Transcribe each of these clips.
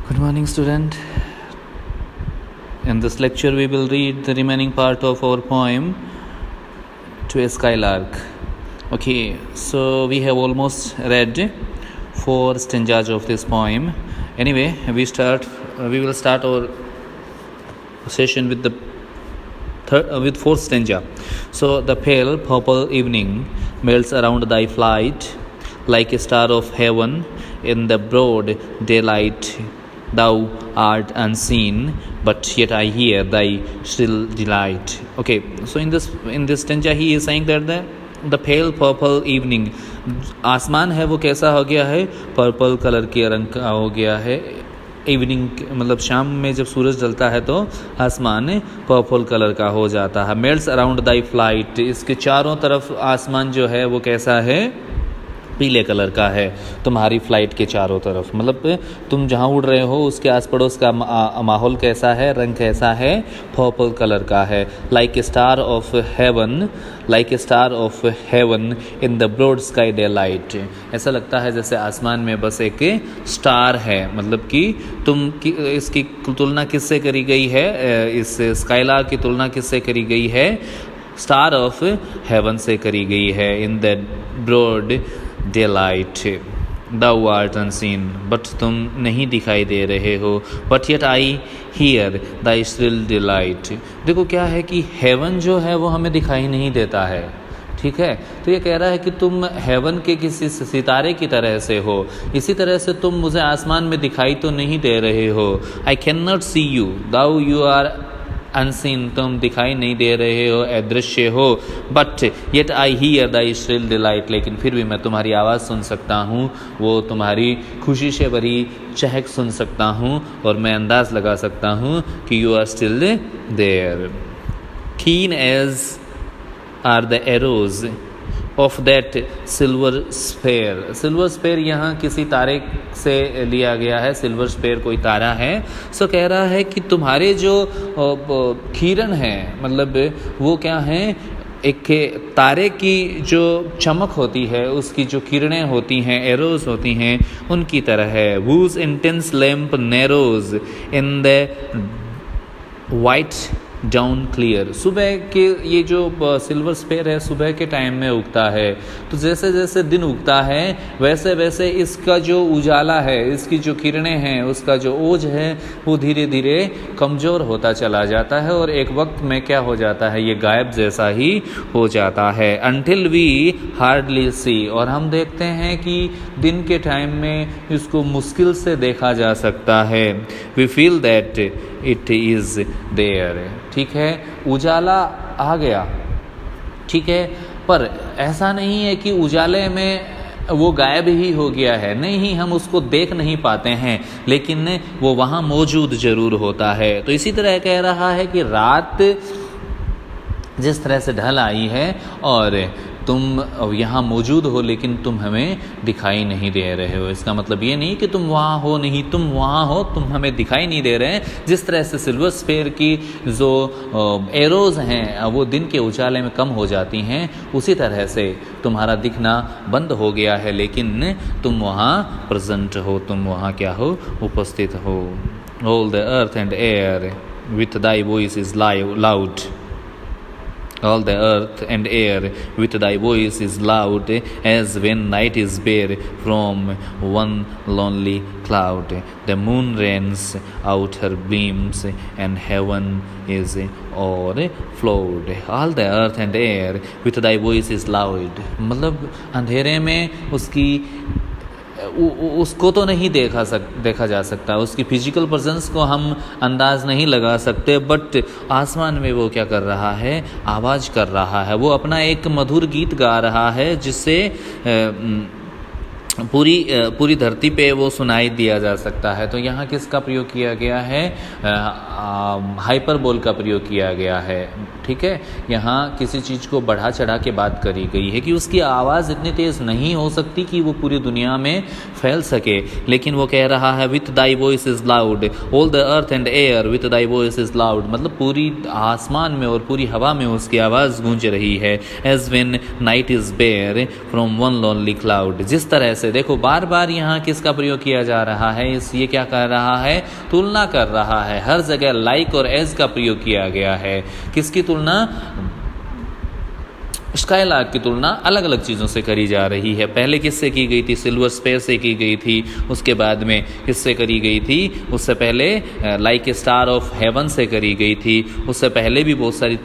Good morning, student. In this lecture, we will read the remaining part of our poem To a Skylark. Okay, so we have almost read 4 stanzas of this poem. Anyway, we will start our session with the with 4th stanza. So the pale purple evening melts around thy flight like a star of heaven in the broad daylight. Thou art unseen, but yet I hear thy shrill delight. Okay, so in this stanza he is saying that the pale purple evening, आसमान है वो कैसा हो गया है, purple colour के रंग का हो गया है. इवनिंग मतलब शाम में जब सूरज ढलता है तो आसमान पर्पल कलर का हो जाता है. मेल्ट्स अराउंड दाई फ्लाइट, इसके चारों तरफ आसमान जो है वो कैसा है, पीले कलर का है. तुम्हारी फ्लाइट के चारों तरफ मतलब तुम जहाँ उड़ रहे हो उसके आस पड़ोस का माहौल कैसा है, रंग कैसा है, पर्पल कलर का है. Like a star of heaven, like a star of heaven in the broad sky daylight. ऐसा लगता है जैसे आसमान में बस एक स्टार है. मतलब कि इसकी तुलना किससे करी गई है, इस स्काईलार्क की तुलना किससे करी गई है, स्टार ऑफ हेवन से करी गई है. In the broad daylight thou art unseen, but तुम नहीं दिखाई दे रहे हो. but yet I hear thy shrill delight. देखो क्या है कि हेवन जो है वो हमें दिखाई नहीं देता है, ठीक है. तो ये कह रहा है कि तुम हेवन के किसी सितारे की तरह से हो, इसी तरह से तुम मुझे आसमान में दिखाई तो नहीं दे रहे हो. I cannot see you, thou you are unseen, तुम दिखाई नहीं दे रहे हो, अदृश्य हो. But yet I hear Dai shrill delight, लेकिन फिर भी मैं तुम्हारी आवाज़ सुन सकता हूँ, वो तुम्हारी खुशी से भरी चहक सुन सकता हूँ, और मैं अंदाज़ लगा सकता हूँ कि you are still there. Keen as are the arrows of that silver sphere. Silver sphere यहाँ किसी तारे से लिया गया है. सिल्वर स्फेयर कोई तारा है. सो कह रहा है कि तुम्हारे जो किरण हैं, मतलब वो क्या हैं, एक तारे की जो चमक होती है, उसकी जो किरणें होती हैं, एरोज होती हैं, उनकी तरह है. Whose intense lamp narrows in the white down clear. सुबह के ये जो सिल्वर स्फेयर है सुबह के टाइम में उगता है, तो जैसे जैसे दिन उगता है वैसे वैसे इसका जो उजाला है, इसकी जो किरणें हैं, उसका जो ओज है वो धीरे धीरे कमज़ोर होता चला जाता है, और एक वक्त में क्या हो जाता है, ये गायब जैसा ही हो जाता है. अनटिल वी हार्डली सी, और हम देखते हैं कि दिन के टाइम में इसको मुश्किल से देखा जा सकता है. We feel that it is there. ठीक है, उजाला आ गया, ठीक है, पर ऐसा नहीं है कि उजाले में वो गायब ही हो गया है. नहीं, हम उसको देख नहीं पाते हैं, लेकिन वो वहाँ मौजूद ज़रूर होता है. तो इसी तरह कह रहा है कि रात जिस तरह से ढल आई है और तुम यहाँ मौजूद हो, लेकिन तुम हमें दिखाई नहीं दे रहे हो. इसका मतलब ये नहीं कि तुम वहाँ हो, नहीं, तुम वहाँ हो, तुम हमें दिखाई नहीं दे रहे हैं. जिस तरह से सिल्वर स्फेयर की जो एरोज हैं वो दिन के उजाले में कम हो जाती हैं, उसी तरह से तुम्हारा दिखना बंद हो गया है, लेकिन तुम वहाँ प्रेजेंट हो, तुम वहाँ क्या हो, उपस्थित हो. All the earth and air with thy voice is loud. All the earth and air with thy voice is loud, as when night is bare from one lonely cloud. The moon rains out her beams, and heaven is o'erflowed. All the earth and air with thy voice is loud. मतलब अंधेरे में उसको तो नहीं देखा जा सकता, उसकी फिजिकल प्रेजेंस को हम अंदाज नहीं लगा सकते, बट आसमान में वो क्या कर रहा है, आवाज़ कर रहा है. वो अपना एक मधुर गीत गा रहा है, जिससे पूरी धरती पे वो सुनाई दिया जा सकता है. तो यहाँ किसका प्रयोग किया गया है, हाइपरबोल का प्रयोग किया गया है. ठीक है, यहाँ किसी चीज़ को बढ़ा चढ़ा के बात करी गई है कि उसकी आवाज़ इतनी तेज़ नहीं हो सकती कि वो पूरी दुनिया में फैल सके, लेकिन वो कह रहा है with thy voice is loud, all the earth and air with thy voice is loud. मतलब पूरी आसमान में और पूरी हवा में उसकी आवाज़ गूंज रही है. As when night is bare from one lonely cloud. जिस तरह से, देखो बार बार यहाँ किसका प्रयोग किया जा रहा है, ये क्या कर रहा है, तुलना कर रहा है। हर जगह लाइक और एज का प्रयोग किया गया है। किसकी तुलना, स्काईलार्क की तुलना अलग अलग चीज़ों से करी जा रही है। पहले किससे की गई थी, सिल्वर स्पेयर से की गई थी, उसके बाद में किससे करी गई थी, उससे पहले like a star of haven से करी गई थी, उससे पहले भी बहुत सारी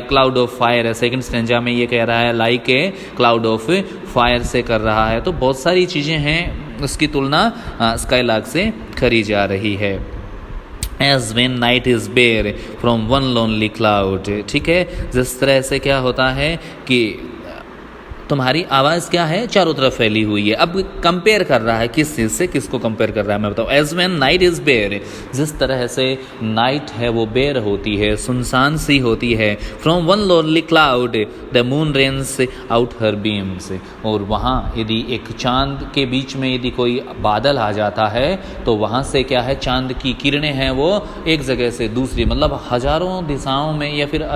क्लाउड ऑफ फायर है। सेकंड स्टेंजा में ये कह रहा है like A cloud of fire से कर रहा है। तो बहुत सारी चीज़ें हैं, उसकी तुलना स्काईलार्क से करी जा रही है। As when night is bare from one lonely cloud, ठीक है, जिस तरह से क्या होता है कि तुम्हारी आवाज़ क्या है, चारों तरफ फैली हुई है। अब कंपेयर कर रहा है किस चीज़ से, किसको कंपेयर कर रहा है मैं बताऊँ। As when night is bare, जिस तरह से नाइट है वो बेयर होती है, सुनसान सी होती है। From one lonely cloud the moon rains out her beams, और वहाँ यदि एक चांद के बीच में यदि कोई बादल आ जाता है तो वहाँ से क्या है, चांद की किरणें हैं वो एक जगह से दूसरी, मतलब हजारों दिशाओं में या फिर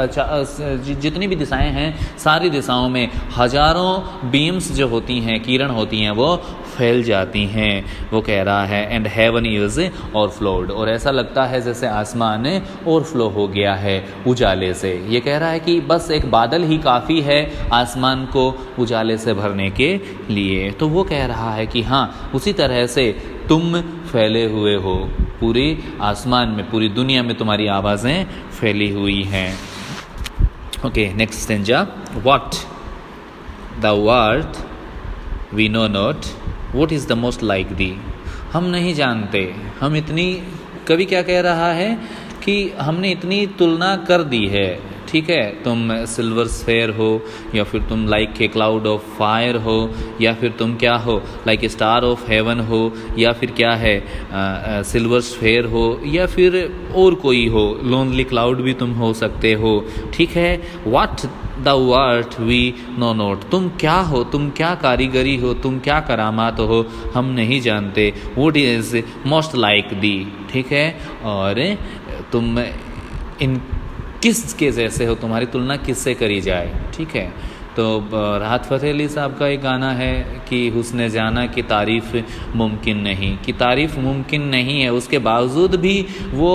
जितनी भी दिशाएं हैं सारी दिशाओं में हजारों बीम्स जो होती हैं, किरण होती हैं, वो फैल जाती हैं। वो कह रहा है एंड हेवन इज ओवरफ्लोड, और ऐसा लगता है जैसे आसमान ओवरफ्लो हो गया है उजाले से। ये कह रहा है कि बस एक बादल ही काफ़ी है आसमान को उजाले से भरने के लिए। तो वो कह रहा है कि हाँ, उसी तरह से तुम फैले हुए हो, पूरे आसमान में, पूरी दुनिया में तुम्हारी आवाज़ें फैली हुई हैं। Okay, next stanza. What The word we know not, what is the most like thee? हम नहीं जानते, हम इतनी, कवि क्या कह रहा है कि हमने इतनी तुलना कर दी है, ठीक है, तुम सिल्वर स्फेयर हो, या फिर तुम like a cloud of fire हो, या फिर तुम क्या हो, like a star of haven हो, या फिर क्या है सिल्वर स्फेयर हो, या फिर और कोई हो, लोनली क्लाउड भी तुम हो सकते हो, ठीक है। What the word we know not, तुम क्या हो, तुम क्या कारीगरी हो, तुम क्या करामात हो, हम नहीं जानते। Would is most like the, ठीक है, और तुम इन किसके जैसे हो, तुम्हारी तुलना किससे करी जाए, ठीक है। तो राहत फ़तेह अली साहब का एक गाना है कि हुस्न जाना की तारीफ़ मुमकिन नहीं, कि तारीफ़ मुमकिन नहीं है, उसके बावजूद भी वो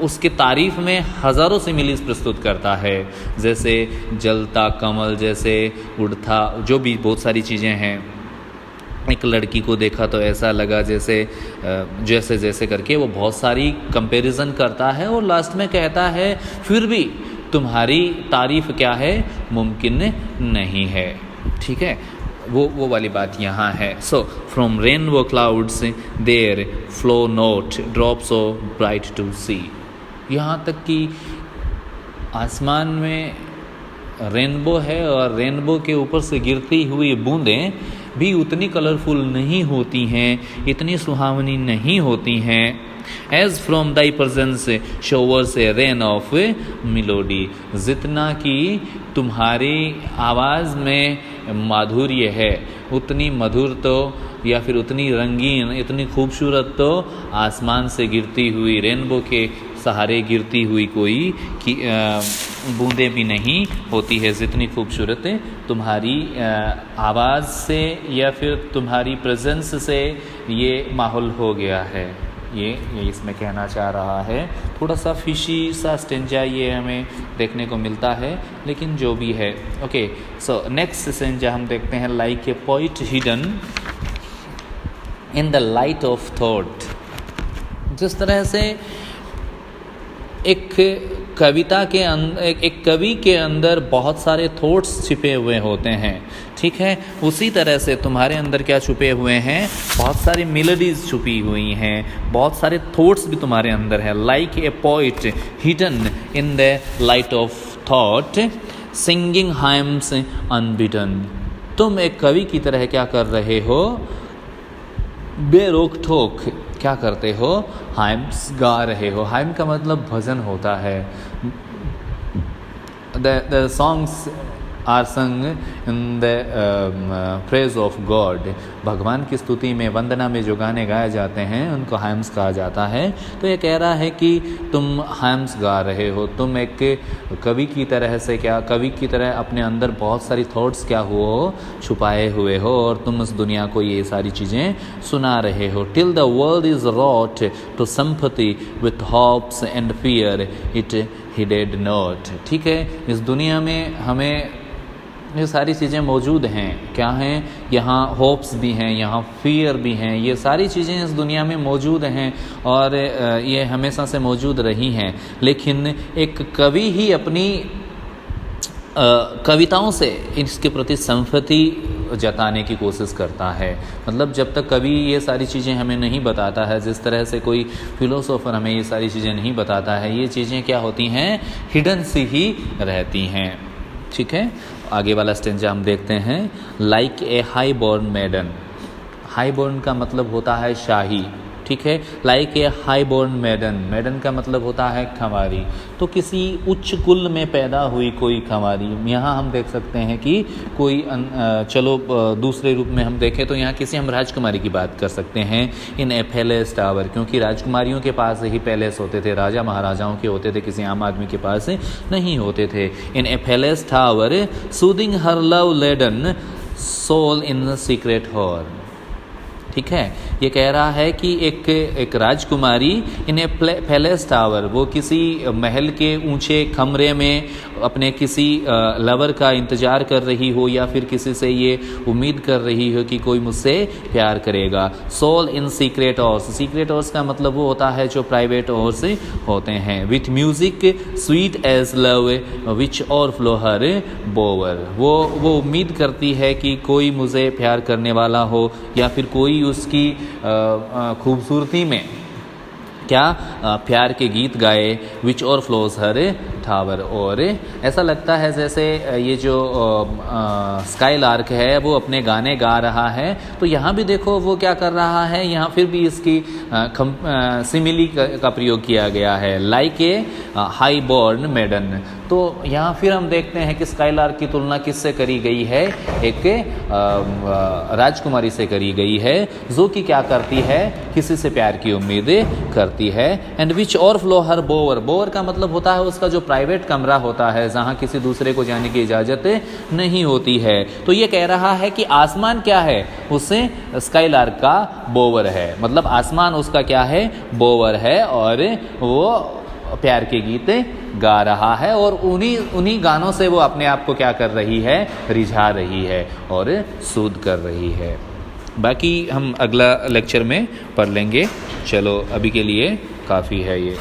उसकी तारीफ़ में हज़ारों सिमिलीज़ प्रस्तुत करता है, जैसे जलता कमल, जैसे उड़ता, जो भी बहुत सारी चीज़ें हैं। एक लड़की को देखा तो ऐसा लगा जैसे जैसे जैसे करके वो बहुत सारी कंपैरिजन करता है, और लास्ट में कहता है फिर भी तुम्हारी तारीफ़ क्या है, मुमकिन नहीं है, ठीक है। वो वाली बात यहाँ है। So from rainbow clouds there flow note drops of bright to sea, यहाँ तक कि आसमान में रेनबो है और रेनबो के ऊपर से गिरती हुई बूंदें भी उतनी कलरफुल नहीं होती हैं, इतनी सुहावनी नहीं होती हैं। As from thy presence showers a rain of melody, जितना कि तुम्हारी आवाज़ में माधुर्य है, उतनी मधुर तो या फिर उतनी रंगीन, इतनी खूबसूरत तो आसमान से गिरती हुई, रेनबो के सहारे गिरती हुई कोई की बूंदें भी नहीं होती है, जितनी खूबसूरत तुम्हारी आवाज़ से या फिर तुम्हारी प्रेजेंस से ये माहौल हो गया है। ये इसमें कहना चाह रहा है। थोड़ा सा फिशी सा स्टेंजा ये हमें देखने को मिलता है, लेकिन जो भी है। ओके, सो नेक्स्ट स्टेंजा हम देखते हैं। Like a poet hidden in the light of thought, जिस तरह से एक कविता के अंदर, एक कवि के अंदर बहुत सारे थॉट्स छिपे हुए होते हैं, ठीक है, उसी तरह से तुम्हारे अंदर क्या छुपे हुए हैं, बहुत सारी मेलोडीज छुपी हुई हैं, बहुत सारे थॉट्स भी तुम्हारे अंदर है। Like a poet hidden in the light of thought singing hymns unbidden, तुम एक कवि की तरह क्या कर रहे हो, बेरोक ठोक क्या करते हो, हाइम्स गा रहे हो। हाइम का मतलब भजन होता है। The songs आर संग in the praise of God. भगवान की स्तुति में, वंदना में जो गाने गाए जाते हैं उनको हाइम्स कहा जाता है। तो ये कह रहा है कि तुम हाइम्स गा रहे हो, तुम एक कवि की तरह से, क्या कवि की तरह अपने अंदर बहुत सारी थॉट्स क्या हो छुपाए हुए हो, और तुम इस दुनिया को ये सारी चीज़ें सुना रहे हो। Till the world is wrought to sympathy with hopes and fear it heeded not. ठीक है, इस दुनिया में हमें ये सारी चीज़ें मौजूद हैं। क्या हैं? यहाँ होप्स भी हैं, यहाँ फियर भी हैं, ये सारी चीज़ें इस दुनिया में मौजूद हैं और ये हमेशा से मौजूद रही हैं। लेकिन एक कवि ही अपनी कविताओं से इसके प्रति सिंपैथी जताने की कोशिश करता है। मतलब जब तक कवि ये सारी चीज़ें हमें नहीं बताता है, जिस तरह से कोई फिलोसोफर हमें ये सारी चीज़ें नहीं बताता है, ये चीज़ें क्या होती हैं? हिडन सी ही रहती हैं। ठीक है, आगे वाला स्टेंजा हम देखते हैं। Like a high born maiden. High born का मतलब होता है शाही। ठीक है, like a high born maiden, maiden का मतलब होता है खंवारी। तो किसी उच्च कुल में पैदा हुई कोई खंवारी। यहाँ हम देख सकते हैं कि कोई चलो दूसरे रूप में हम देखें तो यहाँ किसी हम राजकुमारी की बात कर सकते हैं। इन ए पैलेस टावर, क्योंकि राजकुमारियों के पास ही पैलेस होते थे, राजा महाराजाओं के होते थे, किसी आम आदमी के पास नहीं होते थे। In a palace tower soothing her love laden soul in secret hour. ठीक है, ये कह रहा है कि एक राजकुमारी इन ए पैलेस टावर, वो किसी महल के ऊंचे कमरे में अपने किसी लवर का इंतज़ार कर रही हो, या फिर किसी से ये उम्मीद कर रही हो कि कोई मुझसे प्यार करेगा। Soul in secret hours, secret hours का मतलब वो होता है जो प्राइवेट हॉर्स होते हैं। With music sweet as love which overflow हर बोवर, वो उम्मीद करती है कि कोई मुझे प्यार करने वाला हो, या फिर कोई उसकी खूबसूरती में क्या प्यार के गीत गाए। विच और फ्लोज हर टावर, और ऐसा लगता है जैसे ये जो स्काई लार्क है वो अपने गाने गा रहा है। तो यहाँ भी देखो वो क्या कर रहा है, यहाँ फिर भी इसकी सिमिली का प्रयोग किया गया है। Like a high born maiden, तो यहाँ फिर हम देखते हैं कि स्काई लार्क की तुलना किससे करी गई है? एक राजकुमारी से करी गई है, जो कि क्या करती है? किसी से प्यार की उम्मीद करती है। एंड विच और फ्लो हर बोवर, बोवर का मतलब होता है उसका जो प्राइवेट कमरा होता है, जहाँ किसी दूसरे को जाने की इजाज़त नहीं होती है। तो ये कह रहा है कि आसमान क्या है? उससे स्काई लार्क का बोवर है, मतलब आसमान उसका क्या है? बोवर है, और वो प्यार के गीत गा रहा है, और उन्हीं गानों से वो अपने आप को क्या कर रही है? रिझा रही है और सूद कर रही है। बाकी हम अगला लेक्चर में पढ़ लेंगे। चलो अभी के लिए काफ़ी है ये।